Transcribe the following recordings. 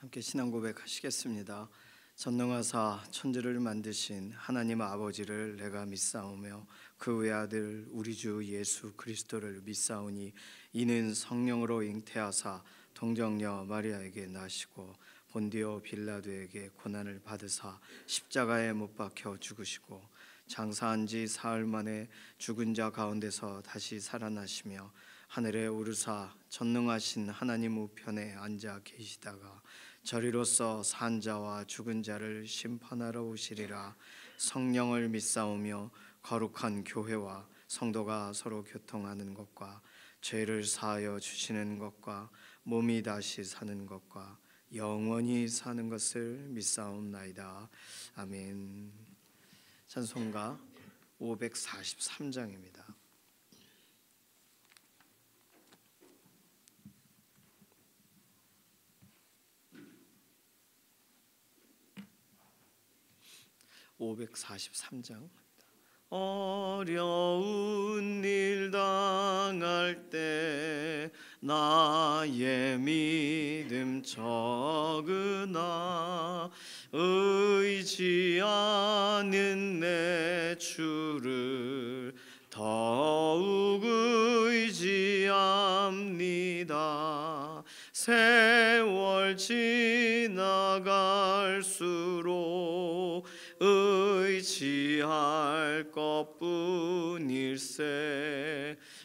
함께 신앙 고백하시겠습니다. 전능하사 천지를 만드신 하나님 아버지를 내가 믿사오며 그 외아들 우리 주 예수 그리스도를 믿사오니 이는 성령으로 잉태하사 동정녀 마리아에게 나시고 본디오 빌라도에게 고난을 받으사 십자가에 못 박혀 죽으시고 장사한 지 사흘 만에 죽은 자 가운데서 다시 살아나시며 하늘에 오르사 전능하신 하나님 우편에 앉아 계시다가 저리로서 산 자와 죽은 자를 심판하러 오시리라. 성령을 믿사오며 거룩한 교회와 성도가 서로 교통하는 것과 죄를 사하여 주시는 것과 몸이 다시 사는 것과 영원히 사는 것을 믿사옵나이다. 아멘. 찬송가 543장입니다. 어려운 일 당할 때 나의 믿음 적으나 의지하는 내 주를 더욱 의지합니다. 세월 지나갈수록 의지할 것뿐일세.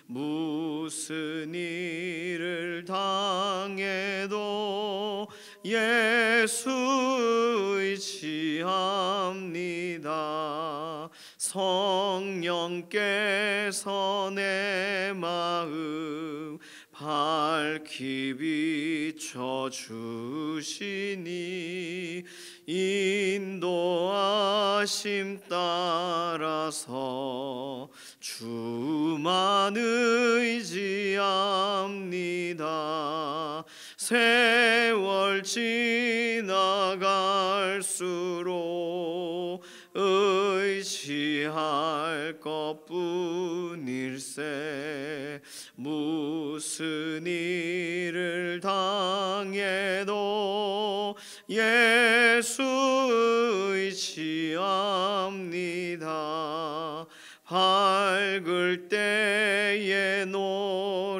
무슨 일을 당해도 예수 의지합니다. 성령께서 내 마음 밝히 비춰주시니 인도하심 따라서 주만 의지합니다. 세월 지나갈수록 의지할 것뿐일세. 무슨 일을 당해도 예수 의지합니다. 밝을 때의 노래와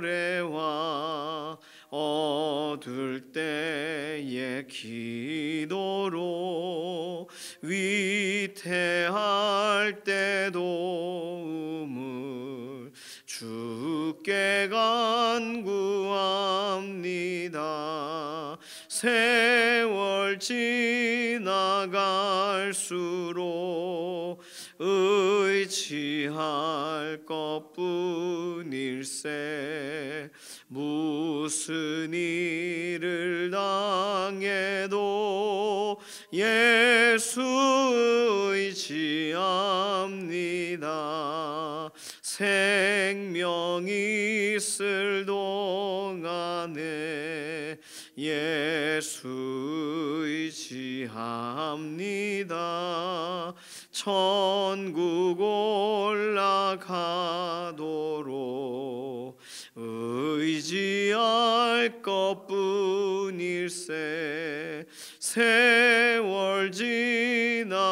어두울 때의 기도로 위태할 때도 우물 주께 간구합니다. 세월 지나갈수록 의지할 것뿐일세. 무슨 일을 당해도 예수 의지합니다. 생명이 있을 동안에 예수 의지합니다. 천국 올라가도록 의지할 것뿐일세. 세월 지나갈수록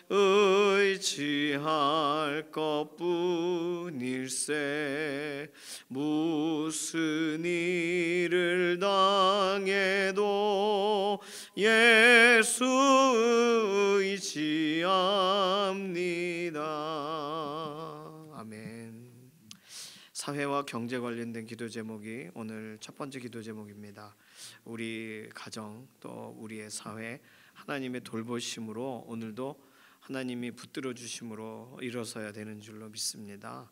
의지할 것뿐일세. 무슨 일을 당해도 예수 의지합니다. 아멘. 사회와 경제 관련된 기도 제목이 오늘 첫 번째 기도 제목입니다. 우리 가정 또 우리의 사회 하나님의 돌보심으로 오늘도 하나님이 붙들어 주심으로 일어서야 되는 줄로 믿습니다.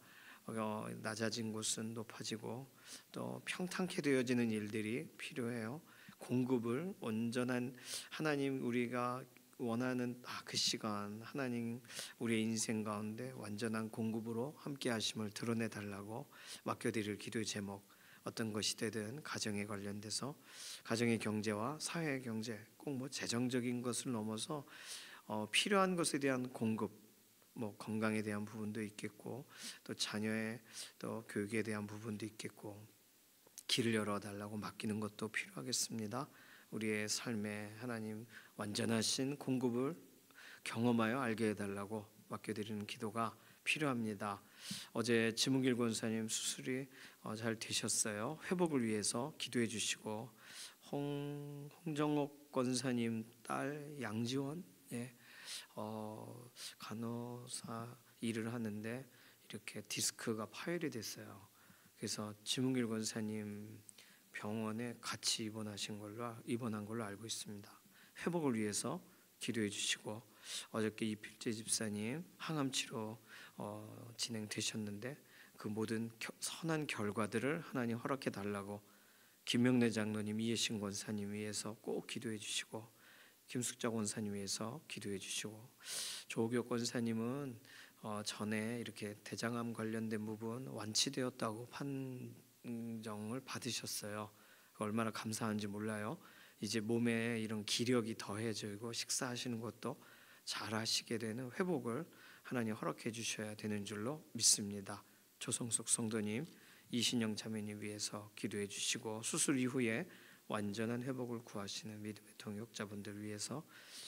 낮아진 곳은 높아지고 또 평탄케 되어지는 일들이 필요해요. 공급을 온전한 하나님 우리가 원하는 그 시간 하나님 우리의 인생 가운데 완전한 공급으로 함께 하심을 드러내 달라고 맡겨드릴 기도의 제목, 어떤 것이 되든 가정에 관련돼서 가정의 경제와 사회의 경제, 꼭 뭐 재정적인 것을 넘어서 필요한 것에 대한 공급, 뭐 건강에 대한 부분도 있겠고 또 자녀의 또 교육에 대한 부분도 있겠고 길을 열어달라고 맡기는 것도 필요하겠습니다. 우리의 삶에 하나님 완전하신 공급을 경험하여 알게 해달라고 맡겨드리는 기도가 필요합니다. 어제 지문길 권사님 수술이 잘 되셨어요. 회복을 위해서 기도해 주시고, 홍정옥 권사님 딸 양지원, 간호사 일을 하는데 이렇게 디스크가 파열이 됐어요. 그래서 지문길 권사님 병원에 같이 입원한 걸로 알고 있습니다. 회복을 위해서 기도해 주시고, 어저께 이필재 집사님 항암 치료 진행되셨는데 그 모든 선한 결과들을 하나님 허락해 달라고 김명래 장로님, 이해신 권사님 위해서 꼭 기도해 주시고, 김숙자 권사님 위해서 기도해 주시고, 조옥혁 권사님은 전에 이렇게 대장암 관련된 부분 완치되었다고 판정을 받으셨어요. 얼마나 감사한지 몰라요. 이제 몸에 이런 기력이 더해지고 식사하시는 것도 잘 하시게 되는 회복을 하나님 허락해 주셔야 되는 줄로 믿습니다. 조성숙 성도님, 이신영 자매님 위해서 기도해 주시고, 수술 이후에 완전한 회복을 구하시는 믿음의 동역자분들 위해서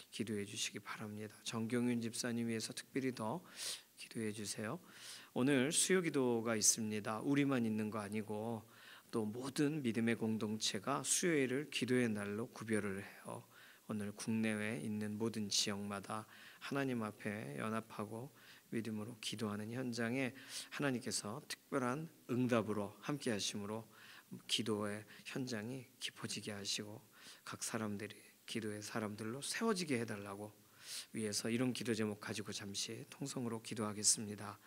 기도해 주시기 바랍니다. 정경윤 집사님 위해서 특별히 더 기도해 주세요. 오늘 수요 기도가 있습니다. 우리만 있는 거 아니고 또 모든 믿음의 공동체가 수요일을 기도의 날로 구별을 해요. 오늘 국내외에 있는 모든 지역마다 하나님 앞에 연합하고 믿음으로 기도하는 현장에 하나님께서 특별한 응답으로 함께 하심으로 기도의 현장이 깊어지게 하시고 각 사람들이 기도의 사람들로 세워지게 해달라고 위해서 이런 기도 제목 가지고 잠시 통성으로 기도하겠습니다.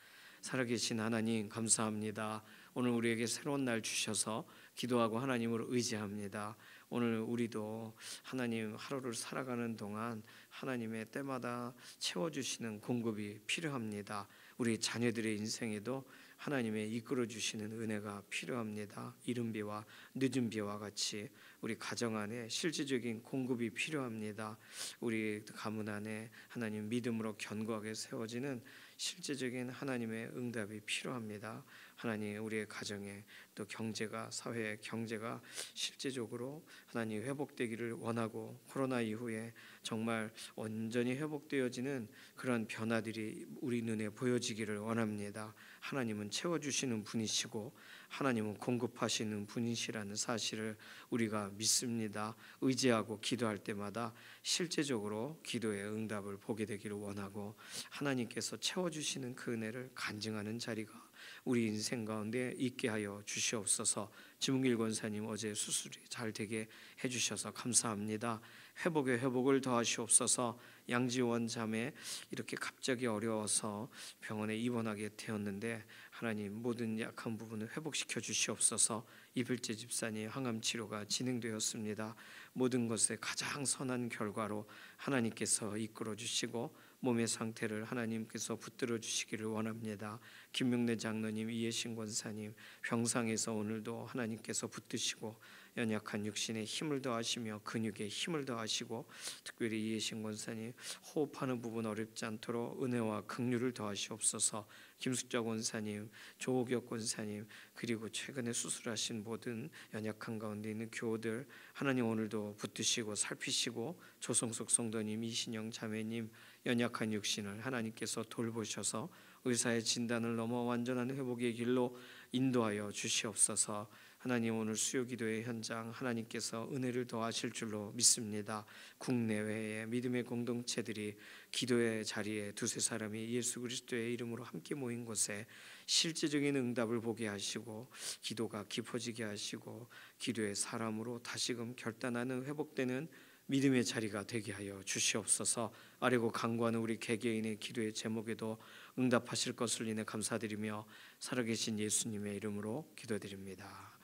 살아계신 하나님 감사합니다. 오늘 우리에게 새로운 날 주셔서 기도하고 하나님을 의지합니다. 오늘 우리도 하나님 하루를 살아가는 동안 하나님의 때마다 채워주시는 공급이 필요합니다. 우리 자녀들의 인생에도 하나님의 이끌어주시는 은혜가 필요합니다. 이른 비와 늦은 비와 같이 우리 가정 안에 실질적인 공급이 필요합니다. 우리 가문 안에 하나님 믿음으로 견고하게 세워지는 실제적인 하나님의 응답이 필요합니다. 하나님 우리의 가정에 또 경제가 사회의 경제가 실제적으로 하나님 회복되기를 원하고 코로나 이후에 정말 온전히 회복되어지는 그런 변화들이 우리 눈에 보여지기를 원합니다. 하나님은 채워주시는 분이시고 하나님은 공급하시는 분이시라는 사실을 우리가 믿습니다. 의지하고 기도할 때마다 실제적으로 기도의 응답을 보게 되기를 원하고 하나님께서 채워주시는 그 은혜를 간증하는 자리가 우리 인생 가운데 있게 하여 주시옵소서. 지문길 권사님 어제 수술이 잘 되게 해주셔서 감사합니다. 회복에 회복을 더하시옵소서. 양지원 자매 이렇게 갑자기 어려워서 병원에 입원하게 되었는데 하나님 모든 약한 부분을 회복시켜 주시옵소서. 이필재 집사님 항암 치료가 진행되었습니다. 모든 것에 가장 선한 결과로 하나님께서 이끌어 주시고 몸의 상태를 하나님께서 붙들어 주시기를 원합니다. 김명래 장로님, 이해신 권사님 병상에서 오늘도 하나님께서 붙드시고 연약한 육신에 힘을 더하시며 근육에 힘을 더하시고 특별히 이해신 권사님 호흡하는 부분 어렵지 않도록 은혜와 긍휼을 더하시옵소서. 김숙자 권사님, 조옥혁 권사님 그리고 최근에 수술하신 모든 연약한 가운데 있는 교우들 하나님 오늘도 붙드시고 살피시고 조성숙 성도님, 이신영 자매님 연약한 육신을 하나님께서 돌보셔서 의사의 진단을 넘어 완전한 회복의 길로 인도하여 주시옵소서. 하나님 오늘 수요기도의 현장 하나님께서 은혜를 더하실 줄로 믿습니다. 국내외의 믿음의 공동체들이 기도의 자리에 두세 사람이 예수 그리스도의 이름으로 함께 모인 곳에 실제적인 응답을 보게 하시고 기도가 깊어지게 하시고 기도의 사람으로 다시금 결단하는 회복되는 믿음의 자리가 되게 하여 주시옵소서. 아뢰고 간구하는 우리 개개인의 기도의 제목에도 응답하실 것을 인해 감사드리며 살아계신 예수님의 이름으로 기도드립니다.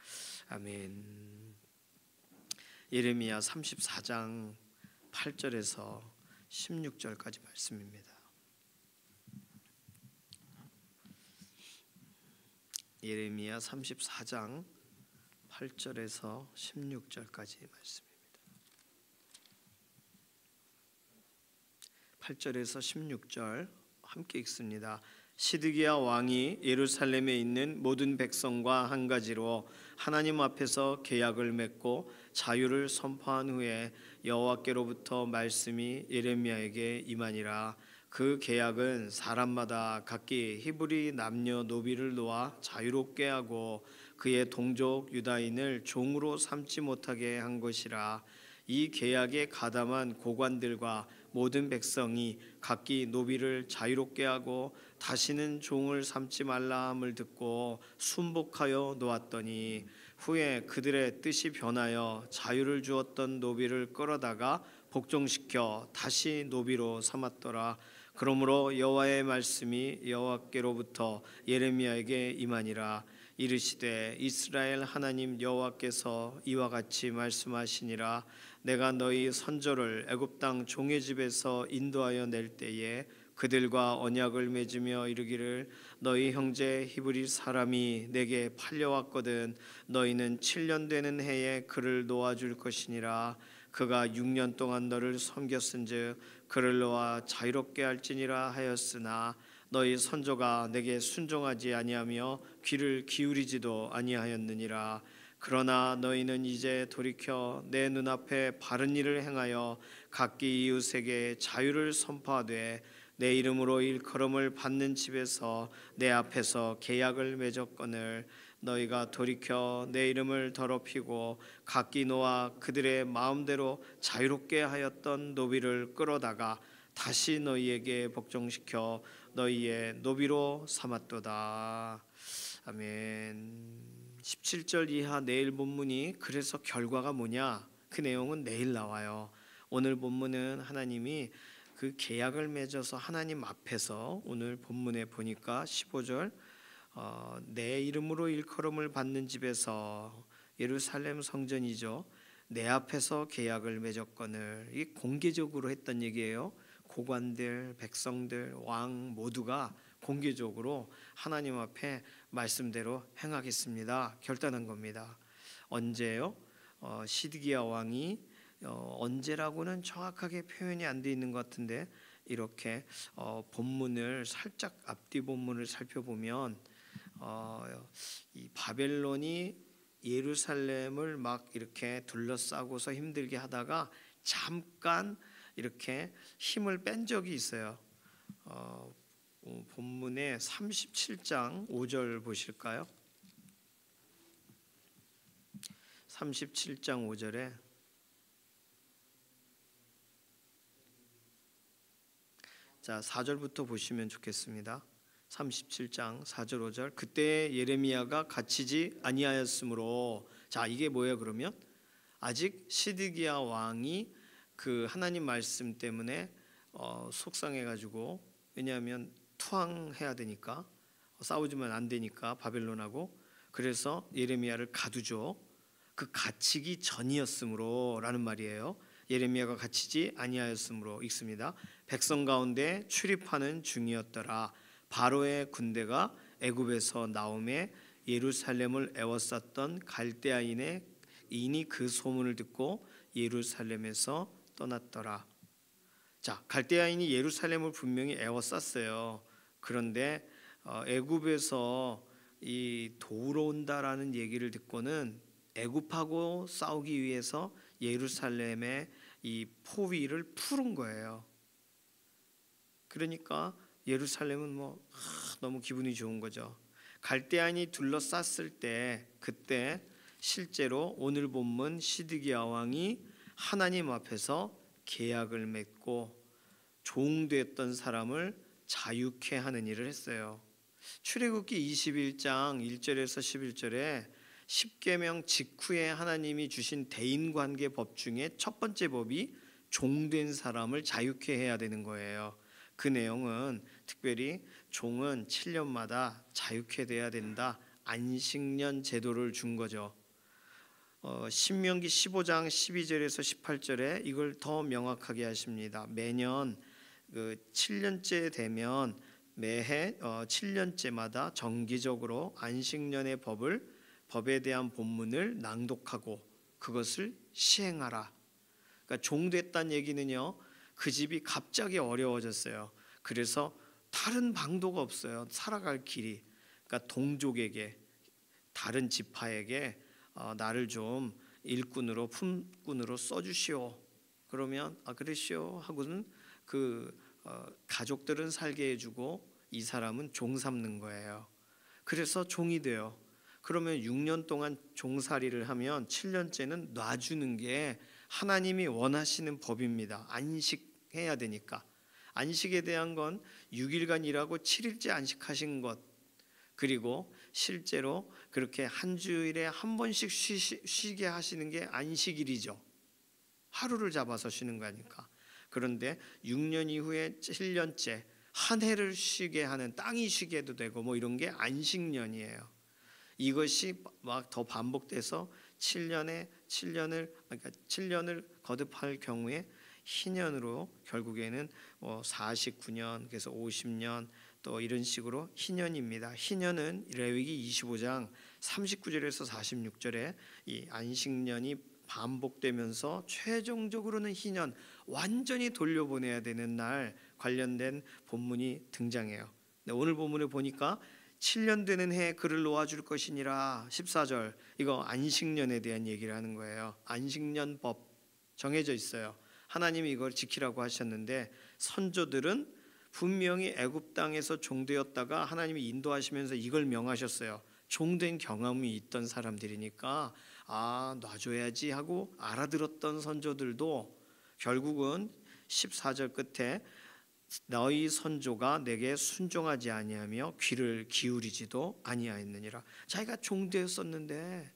아멘. 예레미야 34장 8절에서 16절까지 말씀입니다. 예레미야 34장 8절에서 16절까지 말씀입니다. 8절에서 16절 함께 읽습니다. 시드기야 왕이 예루살렘에 있는 모든 백성과 한 가지로 하나님 앞에서 계약을 맺고 자유를 선포한 후에 여호와께로부터 말씀이 예레미야에게 임하니라. 그 계약은 사람마다 각기 히브리 남녀 노비를 놓아 자유롭게 하고 그의 동족 유다인을 종으로 삼지 못하게 한 것이라. 이 계약에 가담한 고관들과 모든 백성이 각기 노비를 자유롭게 하고 다시는 종을 삼지 말라 함을 듣고 순복하여 놓았더니 후에 그들의 뜻이 변하여 자유를 주었던 노비를 끌어다가 복종시켜 다시 노비로 삼았더라. 그러므로 여호와의 말씀이 여호와께로부터 예레미야에게 임하니라. 이르시되 이스라엘 하나님 여호와께서 이와 같이 말씀하시니라. 내가 너희 선조를 애굽 땅 종의 집에서 인도하여 낼 때에 그들과 언약을 맺으며 이르기를 너희 형제 히브리 사람이 내게 팔려왔거든 너희는 7년 되는 해에 그를 놓아줄 것이니라. 그가 6년 동안 너를 섬겼은즉 그를 놓아 자유롭게 할지니라 하였으나 너희 선조가 내게 순종하지 아니하며 귀를 기울이지도 아니하였느니라. 그러나 너희는 이제 돌이켜 내 눈앞에 바른 일을 행하여 각기 이웃에게 자유를 선포하되 내 이름으로 일컬음을 받는 집에서 내 앞에서 계약을 맺었거늘 너희가 돌이켜 내 이름을 더럽히고 각기 놓아 그들의 마음대로 자유롭게 하였던 노비를 끌어다가 다시 너희에게 복종시켜 너희의 노비로 삼았도다. 아멘. 17절 이하 내일 본문이 그래서 결과가 뭐냐? 그 내용은 내일 나와요. 오늘 본문은 하나님이 그 계약을 맺어서 하나님 앞에서 오늘 본문에 보니까 15절 내 이름으로 일컬음을 받는 집에서 예루살렘 성전이죠. 내 앞에서 계약을 맺었거늘 이 공개적으로 했던 얘기예요. 고관들, 백성들, 왕 모두가 공개적으로 하나님 앞에 말씀대로 행하겠습니다. 결단한 겁니다. 언제요? 시드기야 왕이 언제라고는 정확하게 표현이 안 돼 있는 것 같은데 이렇게 본문을 살짝 앞뒤 본문을 살펴보면 이 바벨론이 예루살렘을 막 이렇게 둘러싸고서 힘들게 하다가 잠깐 이렇게 힘을 뺀 적이 있어요. 본문의 37장 5절 보실까요? 37장 5절에 자 4절부터 보시면 좋겠습니다. 37장 4절 5절 그때 예레미야가 갇히지 아니하였으므로 자 이게 뭐예요? 그러면 아직 시드기야 왕이 그 하나님 말씀 때문에 속상해가지고 왜냐하면 투항해야 되니까 싸우지면 안 되니까 바벨론하고 그래서 예레미야를 가두죠. 그 갇히기 전이었으므로 라는 말이에요. 예레미야가 갇히지 아니하였으므로 읽습니다. 백성 가운데 출입하는 중이었더라. 바로의 군대가 애굽에서 나오매 예루살렘을 애워쌌던 갈대아인의 인이 그 소문을 듣고 예루살렘에서 떠났더라. 자, 갈대아인이 예루살렘을 분명히 애워쌌어요. 그런데 애굽에서 이 도우러 온다라는 얘기를 듣고는 애굽하고 싸우기 위해서 예루살렘의 이 포위를 풀은 거예요. 그러니까 예루살렘은 너무 기분이 좋은 거죠. 갈대아인이 둘러쌌을 때 그때 실제로 오늘 본문 시드기야 왕이 하나님 앞에서 계약을 맺고 종되었던 사람을 자유케 하는 일을 했어요. 출애굽기 21장 1절에서 11절에 십계명 직후에 하나님이 주신 대인관계 법 중에 첫 번째 법이 종된 사람을 자유케 해야 되는 거예요. 그 내용은 특별히 종은 7년마다 자유케 돼야 된다. 안식년 제도를 준 거죠. 신명기 15장 12절에서 18절에 이걸 더 명확하게 하십니다. 매년 그 7년째 되면 매해 7년째마다 정기적으로 안식년의 법에 대한 본문을 낭독하고 그것을 시행하라. 그러니까 종됐다는 얘기는요. 그 집이 갑자기 어려워졌어요. 그래서 다른 방도가 없어요. 살아갈 길이. 그러니까 동족에게, 다른 지파에게 나를 좀 일꾼으로, 품꾼으로 써주시오. 그러면 그러시오 하고는 가족들은 살게 해주고 이 사람은 종 삼는 거예요. 그래서 종이 돼요. 그러면 6년 동안 종살이를 하면 7년째는 놔주는 게 하나님이 원하시는 법입니다. 안식해야 되니까. 안식에 대한 건 6일간 일하고 7일째 안식하신 것, 그리고 실제로 그렇게 한 주일에 한 번씩 쉬게 하시는 게 안식일이죠. 하루를 잡아서 쉬는 거니까. 그런데 6년 이후에 7년째 한 해를 쉬게 하는, 땅이 쉬게 해도 되고 뭐 이런 게 안식년이에요. 이것이 막 더 반복돼서 7년을 거듭할 경우에 희년으로 결국에는 49년, 그래서 50년, 또 이런 식으로 희년입니다. 희년은 레위기 25장 39절에서 46절에 이 안식년이 반복되면서 최종적으로는 희년, 완전히 돌려보내야 되는 날 관련된 본문이 등장해요. 오늘 본문을 보니까 7년 되는 해에 그를 놓아줄 것이니라 14절, 이거 안식년에 대한 얘기를 하는 거예요. 안식년법 정해져 있어요. 하나님이 이걸 지키라고 하셨는데 선조들은 분명히 애굽 땅에서 종되었다가 하나님이 인도하시면서 이걸 명하셨어요. 종된 경험이 있던 사람들이니까 놔줘야지 하고 알아들었던 선조들도 결국은 14절 끝에 너희 선조가 내게 순종하지 아니하며 귀를 기울이지도 아니하였느니라. 자기가 종되었었는데,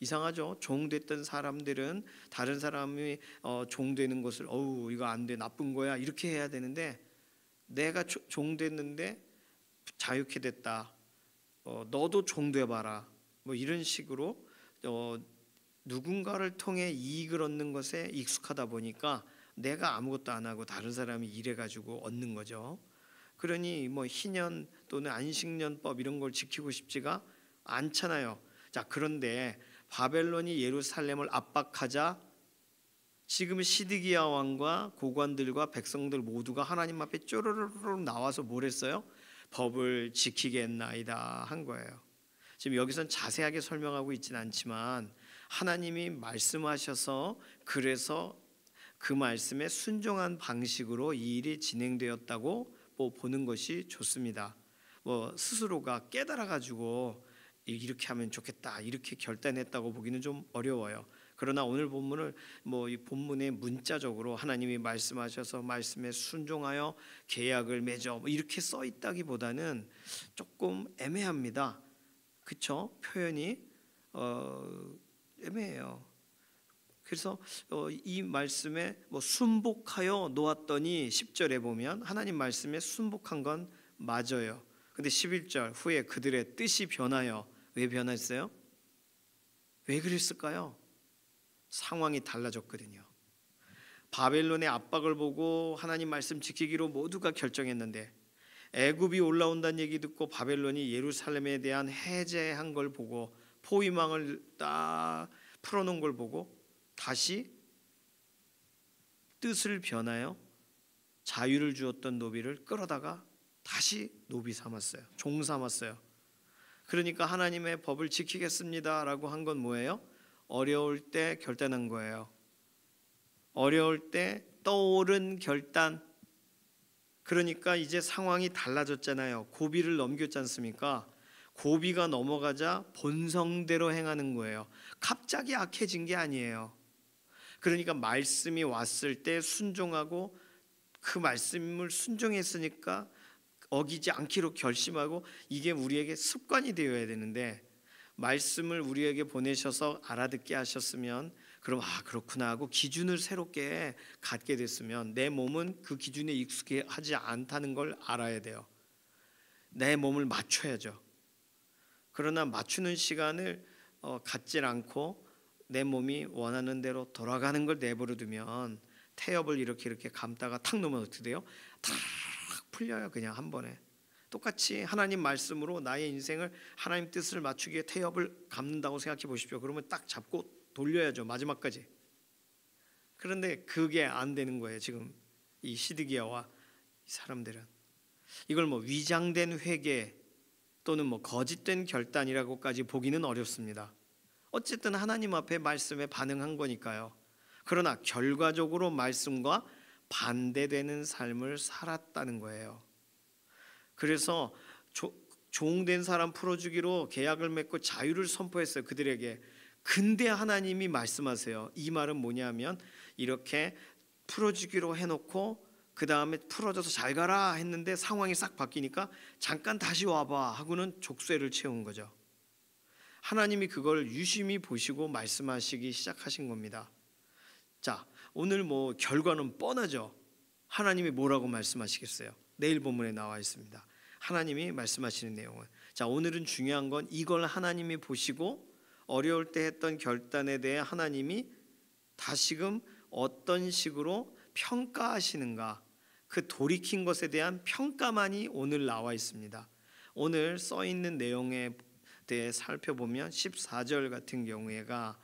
이상하죠. 종됐던 사람들은 다른 사람이 종되는 것을 이거 안 돼, 나쁜 거야 이렇게 해야 되는데, 내가 종됐는데 자유케 됐다, 너도 종돼봐라, 뭐 이런 식으로 누군가를 통해 이익을 얻는 것에 익숙하다 보니까 내가 아무것도 안 하고 다른 사람이 일해가지고 얻는 거죠. 그러니 뭐 희년 또는 안식년법 이런 걸 지키고 싶지가 않잖아요. 자, 그런데 바벨론이 예루살렘을 압박하자 지금 시드기야 왕과 고관들과 백성들 모두가 하나님 앞에 쪼르르르 나와서 뭘 했어요? 법을 지키겠나이다 한 거예요. 지금 여기선 자세하게 설명하고 있지는 않지만 하나님이 말씀하셔서, 그래서 그 말씀에 순종한 방식으로 이 일이 진행되었다고 보는 것이 좋습니다. 스스로가 깨달아 가지고 이렇게 하면 좋겠다 이렇게 결단했다고 보기는 좀 어려워요. 그러나 오늘 본문을 이 본문의 문자적으로 하나님이 말씀하셔서 말씀에 순종하여 계약을 맺어 이렇게 써 있다기보다는 조금 애매합니다. 그렇죠? 표현이 애매해요. 그래서 이 말씀에 순복하여 놓았더니 10절에 보면 하나님 말씀에 순복한 건 맞아요. 근데 11절 후에 그들의 뜻이 변하여, 왜 변했어요? 왜 그랬을까요? 상황이 달라졌거든요. 바벨론의 압박을 보고 하나님 말씀 지키기로 모두가 결정했는데 애굽이 올라온다는 얘기 듣고 바벨론이 예루살렘에 대한 해제한 걸 보고 포위망을 딱 풀어놓은 걸 보고 다시 뜻을 변하여 자유를 주었던 노비를 끌어다가 다시 노비 삼았어요. 종 삼았어요. 그러니까 하나님의 법을 지키겠습니다라고 한 건 뭐예요? 어려울 때 결단한 거예요. 어려울 때 떠오른 결단. 그러니까 이제 상황이 달라졌잖아요. 고비를 넘겼지 않습니까? 고비가 넘어가자 본성대로 행하는 거예요. 갑자기 악해진 게 아니에요. 그러니까 말씀이 왔을 때 순종하고 그 말씀을 순종했으니까 어기지 않기로 결심하고, 이게 우리에게 습관이 되어야 되는데 말씀을 우리에게 보내셔서 알아듣게 하셨으면 그럼 그렇구나 하고 기준을 새롭게 갖게 됐으면 내 몸은 그 기준에 익숙하지 않다는 걸 알아야 돼요. 내 몸을 맞춰야죠. 그러나 맞추는 시간을 갖질 않고 내 몸이 원하는 대로 돌아가는 걸 내버려 두면 태엽을 이렇게 감다가 탁 놓으면 어떻게 돼요? 탁 풀려요. 그냥 한 번에. 똑같이 하나님 말씀으로 나의 인생을 하나님 뜻을 맞추기에 태엽을 감는다고 생각해 보십시오. 그러면 딱 잡고 돌려야죠. 마지막까지. 그런데 그게 안 되는 거예요. 지금 이 시드기야와 이 사람들은. 이걸 뭐 위장된 회개 또는 뭐 거짓된 결단이라고까지 보기는 어렵습니다. 어쨌든 하나님 앞에 말씀에 반응한 거니까요. 그러나 결과적으로 말씀과 반대되는 삶을 살았다는 거예요. 그래서 종된 사람 풀어주기로 계약을 맺고 자유를 선포했어요, 그들에게. 근데 하나님이 말씀하세요. 이 말은 뭐냐면 이렇게 풀어주기로 해놓고 그 다음에 풀어져서 잘 가라 했는데 상황이 싹 바뀌니까 잠깐 다시 와봐 하고는 족쇄를 채운 거죠. 하나님이 그걸 유심히 보시고 말씀하시기 시작하신 겁니다. 자, 오늘 뭐 결과는 뻔하죠. 하나님이 뭐라고 말씀하시겠어요? 내일 본문에 나와 있습니다. 하나님이 말씀하시는 내용은, 자, 오늘은 중요한 건 이걸 하나님이 보시고 어려울 때 했던 결단에 대해 하나님이 다시금 어떤 식으로 평가하시는가, 그 돌이킨 것에 대한 평가만이 오늘 나와 있습니다. 오늘 써 있는 내용에 대해 살펴보면 14절 같은 경우에가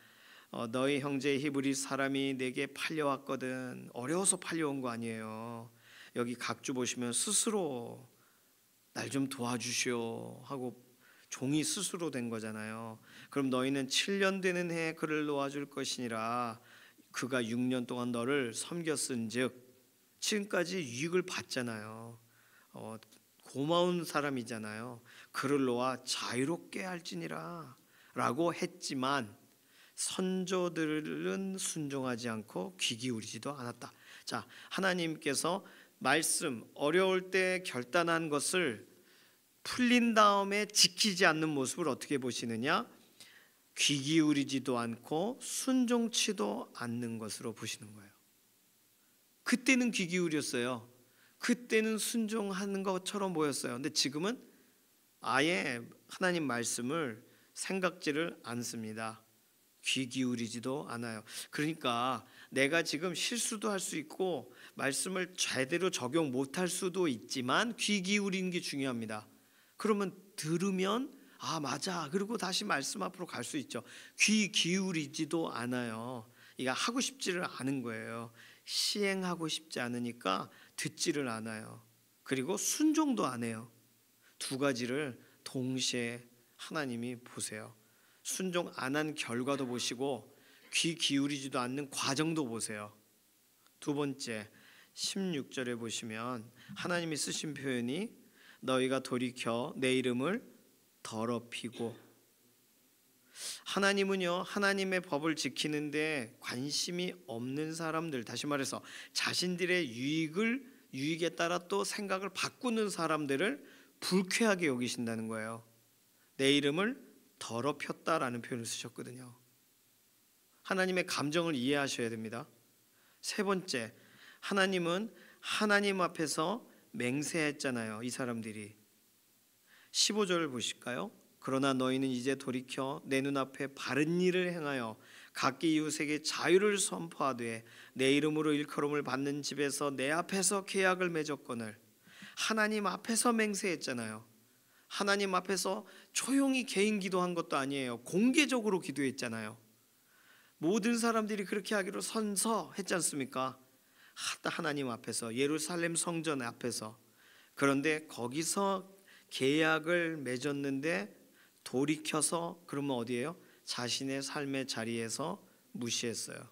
너희 형제 히브리 사람이 내게 팔려왔거든. 어려워서 팔려온 거 아니에요. 여기 각주 보시면 스스로 날 좀 도와주시오 하고 종이 스스로 된 거잖아요. 그럼 너희는 7년 되는 해에 그를 놓아줄 것이니라. 그가 6년 동안 너를 섬겼은즉, 지금까지 유익을 받잖아요. 고마운 사람이잖아요. 그를 놓아 자유롭게 할지니라 라고 했지만 선조들은 순종하지 않고 귀 기울이지도 않았다. 자, 하나님께서 말씀, 어려울 때 결단한 것을 풀린 다음에 지키지 않는 모습을 어떻게 보시느냐? 귀 기울이지도 않고 순종치도 않는 것으로 보시는 거예요. 그때는 귀 기울였어요. 그때는 순종하는 것처럼 보였어요. 근데 지금은 아예 하나님 말씀을 생각지를 않습니다. 귀 기울이지도 않아요. 그러니까 내가 지금 실수도 할 수 있고 말씀을 제대로 적용 못할 수도 있지만 귀 기울이는 게 중요합니다. 그러면 들으면 아 맞아, 그리고 다시 말씀 앞으로 갈 수 있죠. 귀 기울이지도 않아요. 이거 하고 싶지를 않은 거예요. 시행하고 싶지 않으니까 듣지를 않아요. 그리고 순종도 안 해요. 두 가지를 동시에 하나님이 보세요. 순종 안 한 결과도 보시고 귀 기울이지도 않는 과정도 보세요. 두 번째 16절에 보시면 하나님이 쓰신 표현이 너희가 돌이켜 내 이름을 더럽히고, 하나님은요 하나님의 법을 지키는데 관심이 없는 사람들, 다시 말해서 자신들의 유익에 따라 또 생각을 바꾸는 사람들을 불쾌하게 여기신다는 거예요. 내 이름을 더럽혔다라는 표현을 쓰셨거든요. 하나님의 감정을 이해하셔야 됩니다. 세 번째, 하나님은 하나님 앞에서 맹세했잖아요. 이 사람들이 15절을 보실까요? 그러나 너희는 이제 돌이켜 내 눈앞에 바른 일을 행하여 각기 이웃에게 자유를 선포하되 내 이름으로 일컬음을 받는 집에서 내 앞에서 계약을 맺었거늘. 하나님 앞에서 맹세했잖아요. 하나님 앞에서 조용히 개인 기도한 것도 아니에요. 공개적으로 기도했잖아요. 모든 사람들이 그렇게 하기로 선서했지 않습니까? 하나님 앞에서, 예루살렘 성전 앞에서. 그런데 거기서 계약을 맺었는데 돌이켜서 그러면 어디예요? 자신의 삶의 자리에서 무시했어요.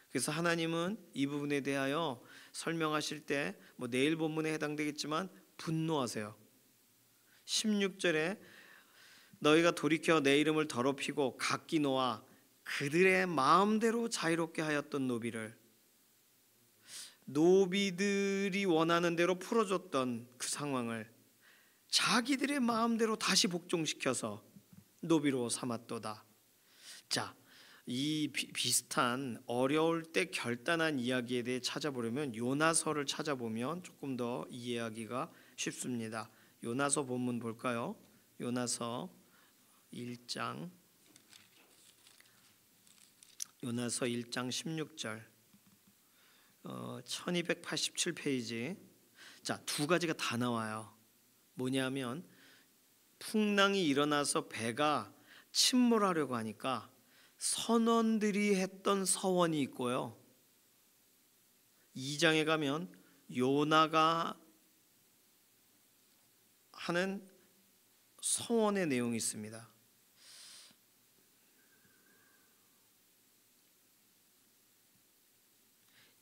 그래서 하나님은 이 부분에 대하여 설명하실 때 뭐 내일 본문에 해당되겠지만 분노하세요. 16절에 너희가 돌이켜 내 이름을 더럽히고 각기 놓아 그들의 마음대로 자유롭게 하였던 노비를, 노비들이 원하는 대로 풀어줬던 그 상황을 자기들의 마음대로 다시 복종시켜서 노비로 삼았도다. 자, 이 비슷한 어려울 때 결단한 이야기에 대해 찾아보려면 요나서를 찾아보면 조금 더 이해하기가 쉽습니다. 요나서 본문 볼까요? 요나서 1장 16절 1287페이지. 자, 두 가지가 다 나와요. 뭐냐면 풍랑이 일어나서 배가 침몰하려고 하니까 선원들이 했던 서원이 있고요. 2장에 가면 요나가 하는 서원의 내용이 있습니다.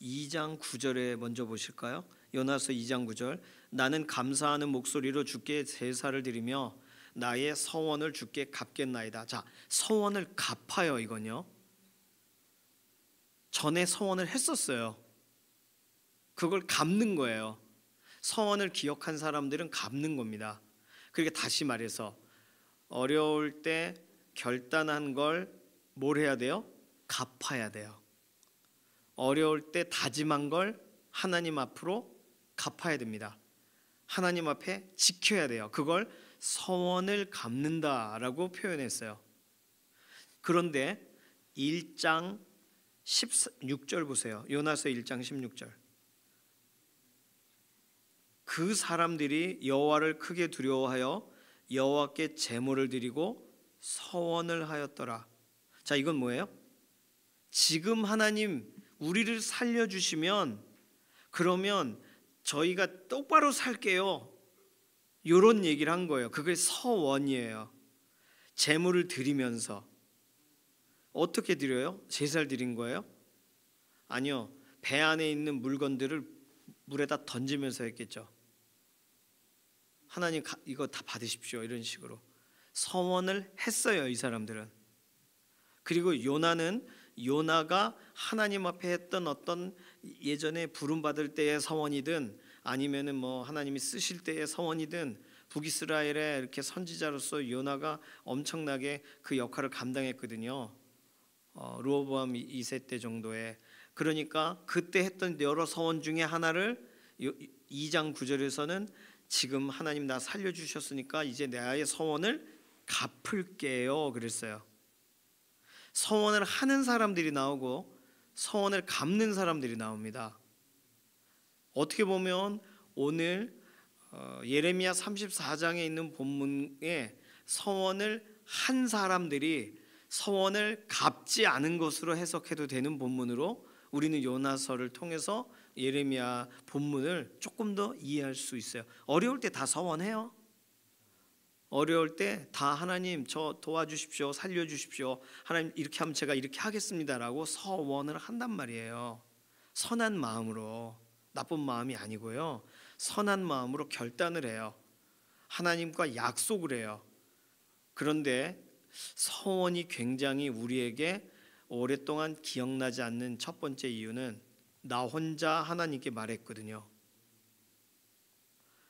2장 9절에 먼저 보실까요? 요나서 2장 9절. 나는 감사하는 목소리로 주께 제사를 드리며 나의 서원을 주께 갚겠나이다. 자, 서원을 갚아요. 이건요, 전에 서원을 했었어요. 그걸 갚는 거예요. 서원을 기억한 사람들은 갚는 겁니다. 그러니까 다시 말해서 어려울 때 결단한 걸 뭘 해야 돼요? 갚아야 돼요. 어려울 때 다짐한 걸 하나님 앞으로 갚아야 됩니다. 하나님 앞에 지켜야 돼요. 그걸 서원을 갚는다라고 표현했어요. 그런데 1장 16절 보세요. 요나서 1장 16절. 그 사람들이 여호와를 크게 두려워하여 여호와께 제물을 드리고 서원을 하였더라. 자, 이건 뭐예요? 지금 하나님 우리를 살려주시면 그러면 저희가 똑바로 살게요, 이런 얘기를 한 거예요. 그게 서원이에요. 제물을 드리면서. 어떻게 드려요? 제사를 드린 거예요? 아니요, 배 안에 있는 물건들을 물에다 던지면서 했겠죠. 하나님 이거 다 받으십시오, 이런 식으로 서원을 했어요, 이 사람들은. 그리고 요나가 하나님 앞에 했던 어떤 예전에 부름 받을 때의 서원이든 아니면은 뭐 하나님이 쓰실 때의 서원이든 북이스라엘의 이렇게 선지자로서 요나가 엄청나게 그 역할을 감당했거든요. 르호보암 2세 때 정도에. 그러니까 그때 했던 여러 서원 중에 하나를 2장 9절에서는 지금 하나님 나 살려주셨으니까 이제 나의 서원을 갚을게요 그랬어요. 서원을 하는 사람들이 나오고 서원을 갚는 사람들이 나옵니다. 어떻게 보면 오늘 예레미야 34장에 있는 본문에 서원을 한 사람들이 서원을 갚지 않은 것으로 해석해도 되는 본문으로 우리는 요나서를 통해서 예레미야 본문을 조금 더 이해할 수 있어요. 어려울 때 다 서원해요. 어려울 때 다 하나님 저 도와주십시오, 살려주십시오, 하나님 이렇게 하면 제가 이렇게 하겠습니다라고 서원을 한단 말이에요. 선한 마음으로, 나쁜 마음이 아니고요, 선한 마음으로 결단을 해요. 하나님과 약속을 해요. 그런데 서원이 굉장히 우리에게 오랫동안 기억나지 않는 첫 번째 이유는 나 혼자 하나님께 말했거든요.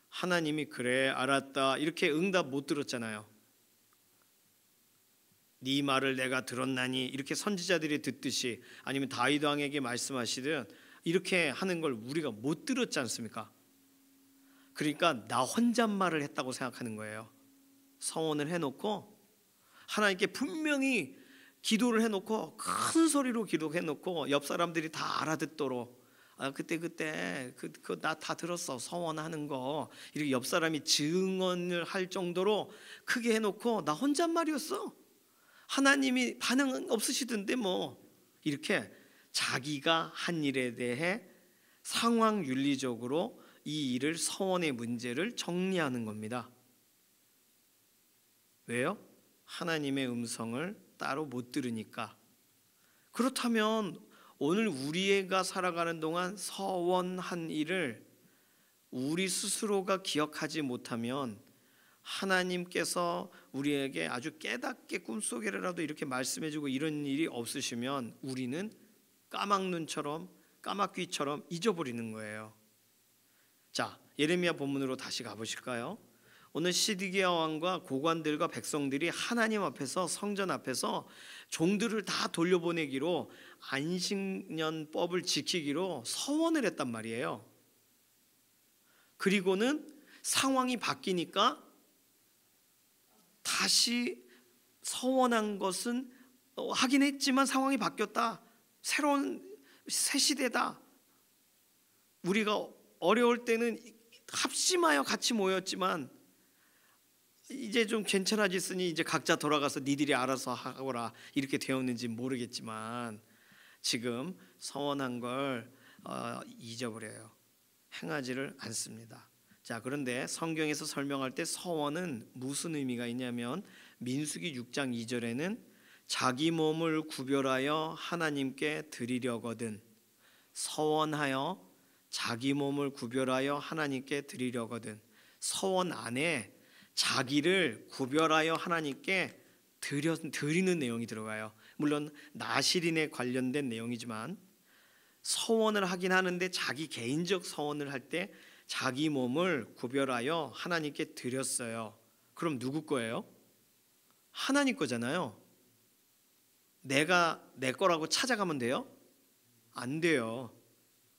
하나님이 그래 알았다 이렇게 응답 못 들었잖아요. 네 말을 내가 들었나니 이렇게 선지자들이 듣듯이, 아니면 다윗 왕에게 말씀하시듯 이렇게 하는 걸 우리가 못 들었지 않습니까? 그러니까 나 혼잣말을 했다고 생각하는 거예요. 서원을 해놓고 하나님께 분명히 기도를 해놓고 큰 소리로 기도해놓고 옆 사람들이 다 알아듣도록, 그때 나 다 들었어 서원하는 거, 이렇게 옆 사람이 증언을 할 정도로 크게 해놓고 나 혼잣말이었어, 하나님이 반응 없으시던데 뭐, 이렇게 자기가 한 일에 대해 상황 윤리적으로 이 일을, 서원의 문제를 정리하는 겁니다. 왜요? 하나님의 음성을 따로 못 들으니까. 그렇다면 오늘 우리가 살아가는 동안 서원한 일을 우리 스스로가 기억하지 못하면, 하나님께서 우리에게 아주 깨닫게 꿈속에라도 이렇게 말씀해주고 이런 일이 없으시면 우리는 까막눈처럼 까마귀처럼 잊어버리는 거예요. 자, 예레미야 본문으로 다시 가보실까요? 오늘 시드기야 왕과 고관들과 백성들이 하나님 앞에서, 성전 앞에서 종들을 다 돌려보내기로, 안식년법을 지키기로 서원을 했단 말이에요. 그리고는 상황이 바뀌니까 다시 서원한 것은 하긴 했지만 상황이 바뀌었다, 새로운 새 시대다, 우리가 어려울 때는 합심하여 같이 모였지만 이제 좀 괜찮아졌으니 이제 각자 돌아가서 니들이 알아서 하거라 이렇게 되었는지 모르겠지만 지금 서원한 걸 잊어버려요. 행하지를 않습니다. 자, 그런데 성경에서 설명할 때 서원은 무슨 의미가 있냐면 민수기 6장 2절에는 자기 몸을 구별하여 하나님께 드리려거든, 서원하여 자기 몸을 구별하여 하나님께 드리려거든. 서원 안에 자기를 구별하여 하나님께 드리는 내용이 들어가요. 물론 나실인에 관련된 내용이지만 서원을 하긴 하는데 자기 개인적 서원을 할 때 자기 몸을 구별하여 하나님께 드렸어요. 그럼 누구 거예요? 하나님 거잖아요. 내가 내 거라고 찾아가면 돼요? 안 돼요.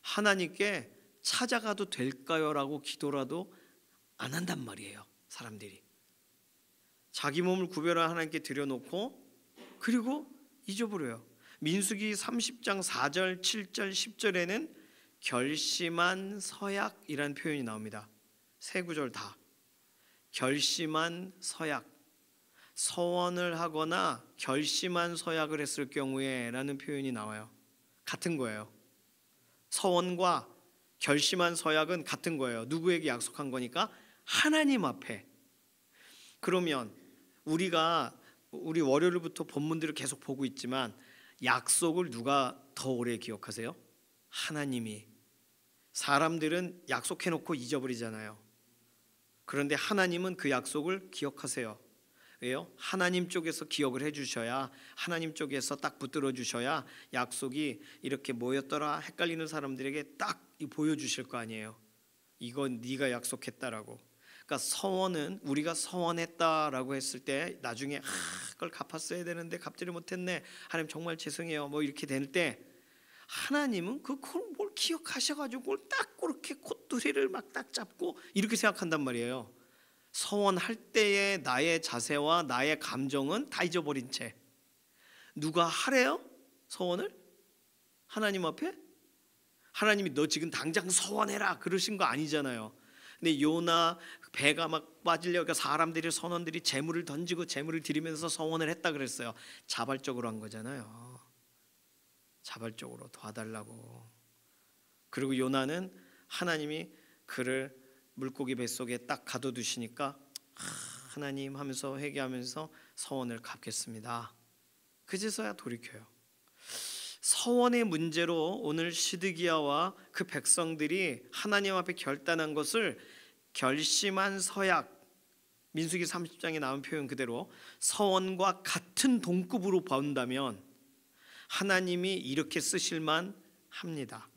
하나님께 찾아가도 될까요? 라고 기도라도 안 한단 말이에요. 사람들이 자기 몸을 구별하여 하나님께 드려놓고 그리고 잊어버려요. 민수기 30장 4절 7절 10절에는 결심한 서약이라는 표현이 나옵니다. 세 구절 다 결심한 서약, 서원을 하거나 결심한 서약을 했을 경우에 라는 표현이 나와요. 같은 거예요. 서원과 결심한 서약은 같은 거예요. 누구에게 약속한 거니까? 하나님 앞에. 그러면 우리 월요일부터 본문들을 계속 보고 있지만 약속을 누가 더 오래 기억하세요? 하나님이. 사람들은 약속해놓고 잊어버리잖아요. 그런데 하나님은 그 약속을 기억하세요. 왜요? 하나님 쪽에서 기억을 해주셔야, 하나님 쪽에서 딱 붙들어 주셔야 약속이 이렇게 뭐였더라 헷갈리는 사람들에게 딱 보여주실 거 아니에요. 이건 네가 약속했다라고. 그러니까 서원은 우리가 서원했다라고 했을 때 나중에 그걸 갚았어야 되는데 갚지를 못했네, 하나님 정말 죄송해요, 뭐 이렇게 될 때 하나님은 그걸 뭘 기억하셔가지고 그걸 딱 그렇게 콧두리를 막 딱 잡고 이렇게 생각한단 말이에요. 서원할 때의 나의 자세와 나의 감정은 다 잊어버린 채 누가 하래요? 서원을? 하나님 앞에? 하나님이 너 지금 당장 서원해라 그러신 거 아니잖아요. 근데 요나 배가 막 빠지려고 사람들이, 선원들이 재물을 던지고 재물을 드리면서 서원을 했다 그랬어요. 자발적으로 한 거잖아요. 자발적으로 도와달라고. 그리고 요나는 하나님이 그를 물고기 뱃속에 딱 가둬두시니까 하나님 하면서 회개하면서 서원을 갚겠습니다. 그제서야 돌이켜요. 서원의 문제로 오늘 시드기야와 그 백성들이 하나님 앞에 결단한 것을 결심한 서약, 민수기 30장에 나온 표현 그대로 서원과 같은 동급으로 본다면 하나님이 이렇게 쓰실만 합니다.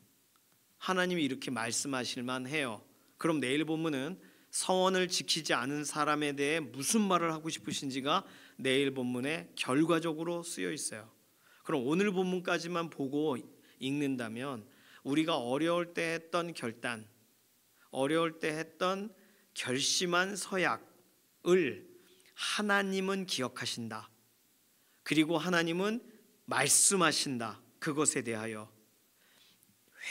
하나님이 이렇게 말씀하실만 해요. 그럼 내일 본문은 서원을 지키지 않은 사람에 대해 무슨 말을 하고 싶으신지가 내일 본문에 결과적으로 쓰여 있어요. 그럼 오늘 본문까지만 보고 읽는다면 우리가 어려울 때 했던 결단, 어려울 때 했던 결심한 서약을 하나님은 기억하신다. 그리고 하나님은 말씀하신다. 그것에 대하여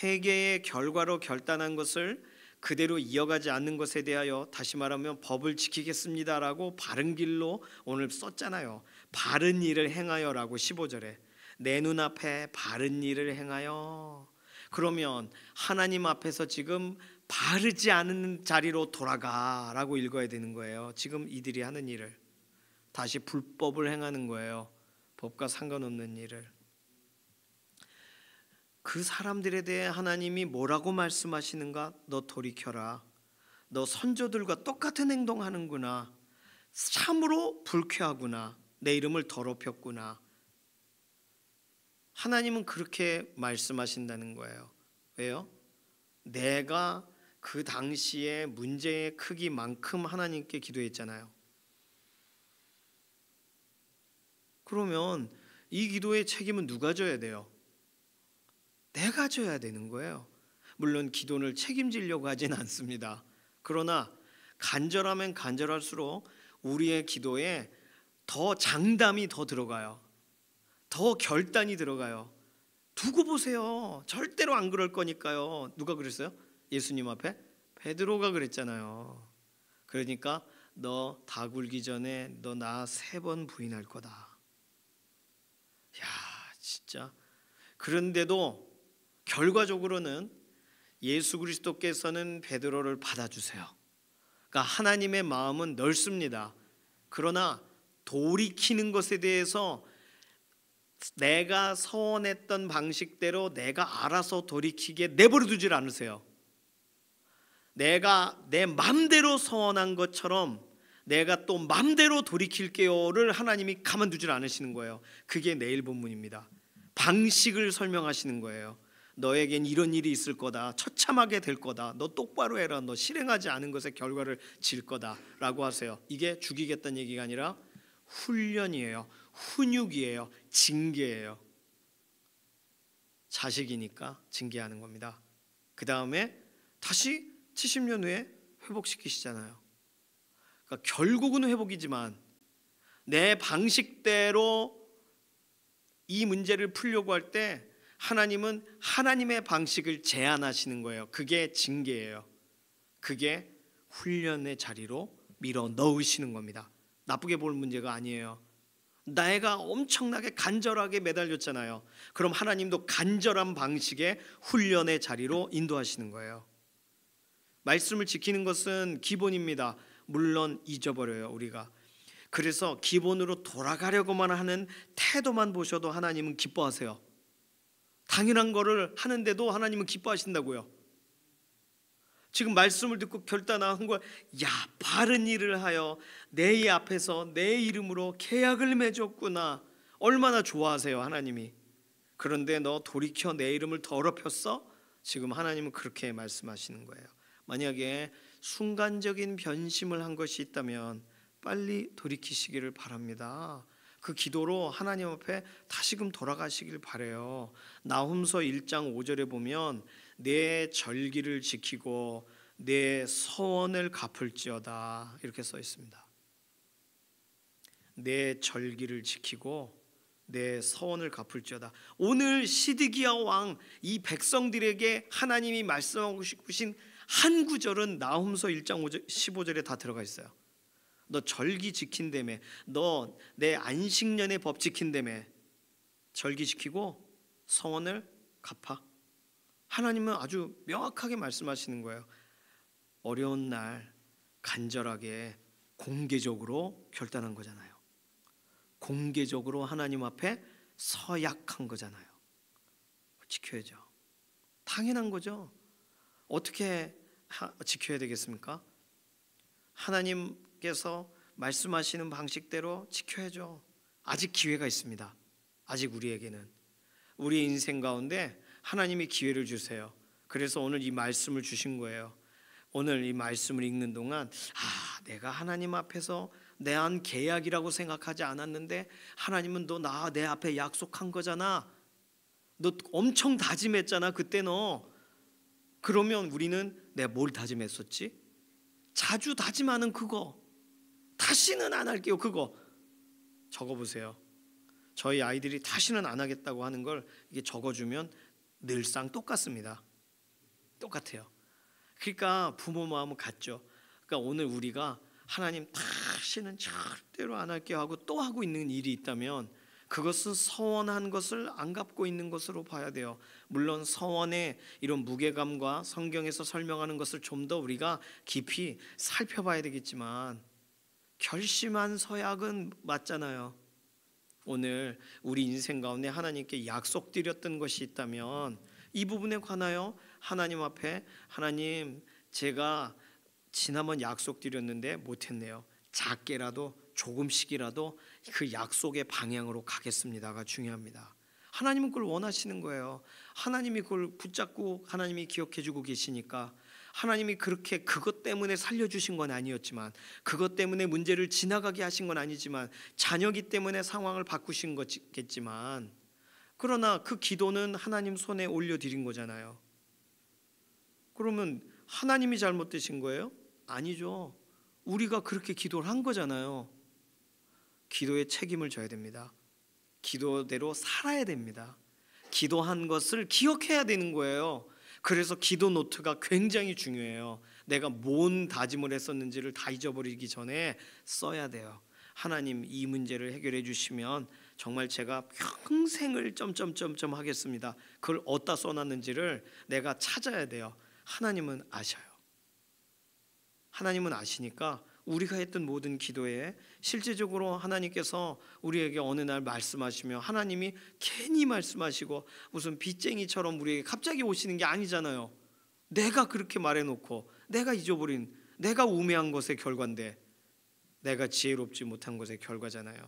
회개의 결과로 결단한 것을 그대로 이어가지 않는 것에 대하여, 다시 말하면 법을 지키겠습니다라고 바른 길로 오늘 썼잖아요. 바른 일을 행하여라고 15절에 내 눈앞에 바른 일을 행하여. 그러면 하나님 앞에서 지금 바르지 않은 자리로 돌아가라고 읽어야 되는 거예요. 지금 이들이 하는 일을 다시 불법을 행하는 거예요. 법과 상관없는 일을. 그 사람들에 대해 하나님이 뭐라고 말씀하시는가? 너 돌이켜라. 너 선조들과 똑같은 행동하는구나. 참으로 불쾌하구나. 내 이름을 더럽혔구나. 하나님은 그렇게 말씀하신다는 거예요. 왜요? 내가 그 당시의 문제의 크기만큼 하나님께 기도했잖아요. 그러면 이 기도의 책임은 누가 져야 돼요? 내가 져야 되는 거예요. 물론 기도를 책임지려고 하진 않습니다. 그러나 간절하면 간절할수록 우리의 기도에 더 장담이 더 들어가요. 더 결단이 들어가요. 두고 보세요. 절대로 안 그럴 거니까요. 누가 그랬어요? 예수님 앞에? 베드로가 그랬잖아요. 그러니까 너 다 굴기 전에 너 나 3번 부인할 거다. 야, 진짜. 그런데도 결과적으로는 예수 그리스도께서는 베드로를 받아주세요. 그러니까 하나님의 마음은 넓습니다. 그러나 돌이키는 것에 대해서 내가 서원했던 방식대로 내가 알아서 돌이키게 내버려 두질 않으세요. 내가 내 맘대로 서원한 것처럼 내가 또 맘대로 돌이킬게요를 하나님이 가만두질 않으시는 거예요. 그게 내일 본문입니다. 방식을 설명하시는 거예요. 너에겐 이런 일이 있을 거다. 처참하게 될 거다. 너 똑바로 해라. 너 실행하지 않은 것의 결과를 질 거다 라고 하세요. 이게 죽이겠다는 얘기가 아니라 훈련이에요. 훈육이에요. 징계예요. 자식이니까 징계하는 겁니다. 그 다음에 다시 70년 후에 회복시키시잖아요. 그러니까 결국은 회복이지만 내 방식대로 이 문제를 풀려고 할 때 하나님은 하나님의 방식을 제한하시는 거예요. 그게 징계예요. 그게 훈련의 자리로 밀어 넣으시는 겁니다. 나쁘게 볼 문제가 아니에요. 내가 엄청나게 간절하게 매달렸잖아요. 그럼 하나님도 간절한 방식의 훈련의 자리로 인도하시는 거예요. 말씀을 지키는 것은 기본입니다. 물론 잊어버려요, 우리가. 그래서 기본으로 돌아가려고만 하는 태도만 보셔도 하나님은 기뻐하세요. 당연한 거를 하는데도 하나님은 기뻐하신다고요. 지금 말씀을 듣고 결단한 거야. 야, 바른 일을 하여 내 앞에서 내 이름으로 계약을 맺었구나. 얼마나 좋아하세요, 하나님이. 그런데 너 돌이켜 내 이름을 더럽혔어? 지금 하나님은 그렇게 말씀하시는 거예요. 만약에 순간적인 변심을 한 것이 있다면 빨리 돌이키시기를 바랍니다. 그 기도로 하나님 앞에 다시금 돌아가시길 바라요. 나훔서 1장 5절에 보면 내 절기를 지키고 내 서원을 갚을지어다 이렇게 써 있습니다. 내 절기를 지키고 내 서원을 갚을지어다. 오늘 시드기야 왕 이 백성들에게 하나님이 말씀하고 싶으신 한 구절은 나훔서 1장 15절에 다 들어가 있어요. 너 절기 지킨다며, 너 내 안식년의 법 지킨다며, 절기 지키고 서원을 갚아. 하나님은 아주 명확하게 말씀하시는 거예요. 어려운 날 간절하게 공개적으로 결단한 거잖아요. 공개적으로 하나님 앞에 서약한 거잖아요. 지켜야죠. 당연한 거죠. 어떻게 지켜야 되겠습니까? 하나님께서 말씀하시는 방식대로 지켜야죠. 아직 기회가 있습니다. 아직 우리에게는 우리의 인생 가운데 하나님이 기회를 주세요. 그래서 오늘 이 말씀을 주신 거예요. 오늘 이 말씀을 읽는 동안 내가 하나님 앞에서 내한 계약이라고 생각하지 않았는데 하나님은 너 내 앞에 약속한 거잖아. 너 엄청 다짐했잖아 그때 너. 그러면 우리는 내가 뭘 다짐했었지? 자주 다짐하는 그거. 다시는 안 할게요 그거. 적어보세요. 저희 아이들이 다시는 안 하겠다고 하는 걸 이게 적어주면 늘상 똑같습니다. 똑같아요. 그러니까 부모 마음은 같죠. 그러니까 오늘 우리가 하나님 다시는 절대로 안 할게요 하고 또 하고 있는 일이 있다면 그것은 서원한 것을 안 갚고 있는 것으로 봐야 돼요. 물론 서원의 이런 무게감과 성경에서 설명하는 것을 좀 더 우리가 깊이 살펴봐야 되겠지만 결심한 서약은 맞잖아요. 오늘 우리 인생 가운데 하나님께 약속드렸던 것이 있다면 이 부분에 관하여 하나님 앞에 하나님 제가 지난번 약속드렸는데 못했네요. 작게라도 조금씩이라도 그 약속의 방향으로 가겠습니다가 중요합니다. 하나님은 그걸 원하시는 거예요. 하나님이 그걸 붙잡고 하나님이 기억해주고 계시니까 하나님이 그렇게 그것 때문에 살려주신 건 아니었지만 그것 때문에 문제를 지나가게 하신 건 아니지만 자녀기 때문에 상황을 바꾸신 거겠지만 그러나 그 기도는 하나님 손에 올려드린 거잖아요. 그러면 하나님이 잘못되신 거예요? 아니죠. 우리가 그렇게 기도를 한 거잖아요. 기도에 책임을 져야 됩니다. 기도대로 살아야 됩니다. 기도한 것을 기억해야 되는 거예요. 그래서 기도 노트가 굉장히 중요해요. 내가 뭔 다짐을 했었는지를 다 잊어버리기 전에 써야 돼요. 하나님 이 문제를 해결해 주시면 정말 제가 평생을 점점점점 하겠습니다. 그걸 어디다 써놨는지를 내가 찾아야 돼요. 하나님은 아셔요. 하나님은 아시니까 우리가 했던 모든 기도에 실제적으로 하나님께서 우리에게 어느 날 말씀하시며, 하나님이 괜히 말씀하시고 무슨 빚쟁이처럼 우리에게 갑자기 오시는 게 아니잖아요. 내가 그렇게 말해놓고 내가 잊어버린, 내가 우매한 것의 결과인데, 내가 지혜롭지 못한 것의 결과잖아요.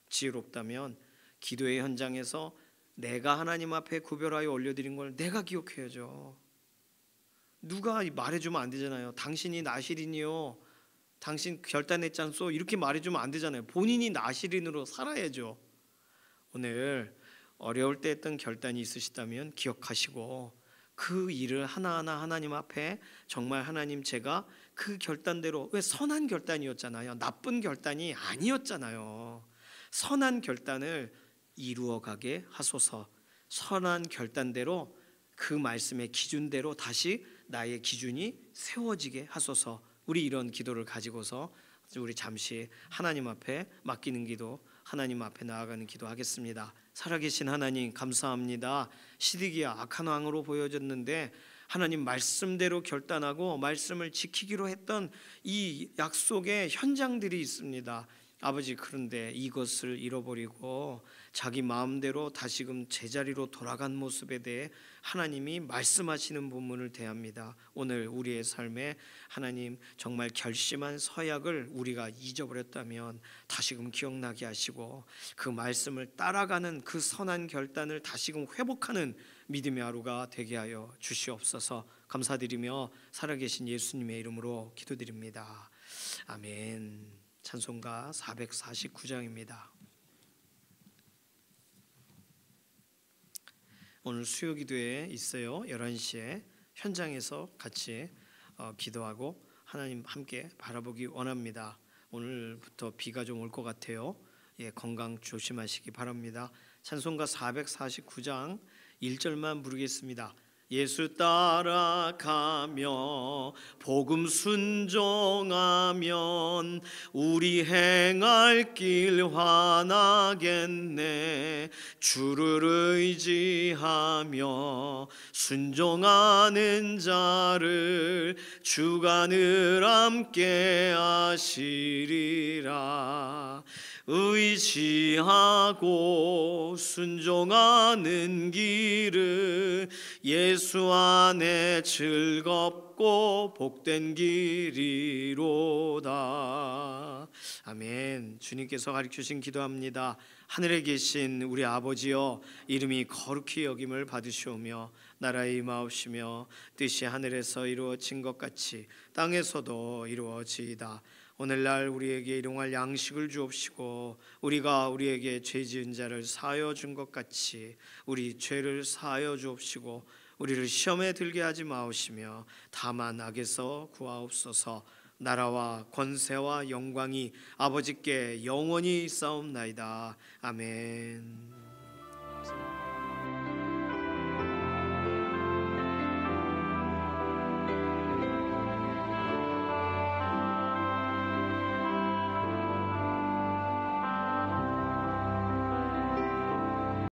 지혜롭다면 기도의 현장에서 내가 하나님 앞에 구별하여 올려드린 걸 내가 기억해야죠. 누가 말해주면 안 되잖아요. 당신이 나실인이요, 당신 결단했잖소, 이렇게 말해주면 안 되잖아요. 본인이 나실인으로 살아야죠. 오늘 어려울 때 했던 결단이 있으시다면 기억하시고 그 일을 하나하나 하나님 앞에, 정말 하나님, 제가 그 결단대로, 왜 선한 결단이었잖아요. 나쁜 결단이 아니었잖아요. 선한 결단을 이루어가게 하소서. 선한 결단대로, 그 말씀의 기준대로 다시 나의 기준이 세워지게 하소서. 우리 이런 기도를 가지고서 우리 잠시 하나님 앞에 맡기는 기도, 하나님 앞에 나아가는 기도 하겠습니다. 살아계신 하나님, 감사합니다. 시드기야 악한 왕으로 보여졌는데 하나님 말씀대로 결단하고 말씀을 지키기로 했던 이 약속의 현장들이 있습니다. 아버지, 그런데 이것을 잃어버리고 자기 마음대로 다시금 제자리로 돌아간 모습에 대해 하나님이 말씀하시는 부분을 대합니다. 오늘 우리의 삶에 하나님 정말 결심한 서약을 우리가 잊어버렸다면 다시금 기억나게 하시고 그 말씀을 따라가는 그 선한 결단을 다시금 회복하는 믿음의 하루가 되게 하여 주시옵소서. 감사드리며 살아계신 예수님의 이름으로 기도드립니다. 아멘. 찬송가 449장입니다. 오늘 수요기도에 있어요. 11시에 현장에서 같이 기도하고 하나님 함께 바라보기 원합니다. 오늘부터 비가 좀 올 것 같아요. 건강 조심하시기 바랍니다. 찬송가 449장 1절만 부르겠습니다. 예수 따라가며 복음 순종하면 우리 행할 길 환하겠네. 주를 의지하며 순종하는 자를 주가 늘 함께 하시리라. 의지하고 순종하는 길은 예수 안에 즐겁고 복된 길이로다. 아멘. 주님께서 가르치신 기도합니다. 하늘에 계신 우리 아버지여, 이름이 거룩히 여김을 받으시오며 나라의 임하옵시며 뜻이 하늘에서 이루어진 것 같이 땅에서도 이루어지이다. 오늘날 우리에게 일용할 양식을 주옵시고 우리가 우리에게 죄 지은 자를 사하여 준 것 같이 우리 죄를 사하여 주옵시고 우리를 시험에 들게 하지 마옵시며 다만 악에서 구하옵소서. 나라와 권세와 영광이 아버지께 영원히 있사옵나이다. 아멘.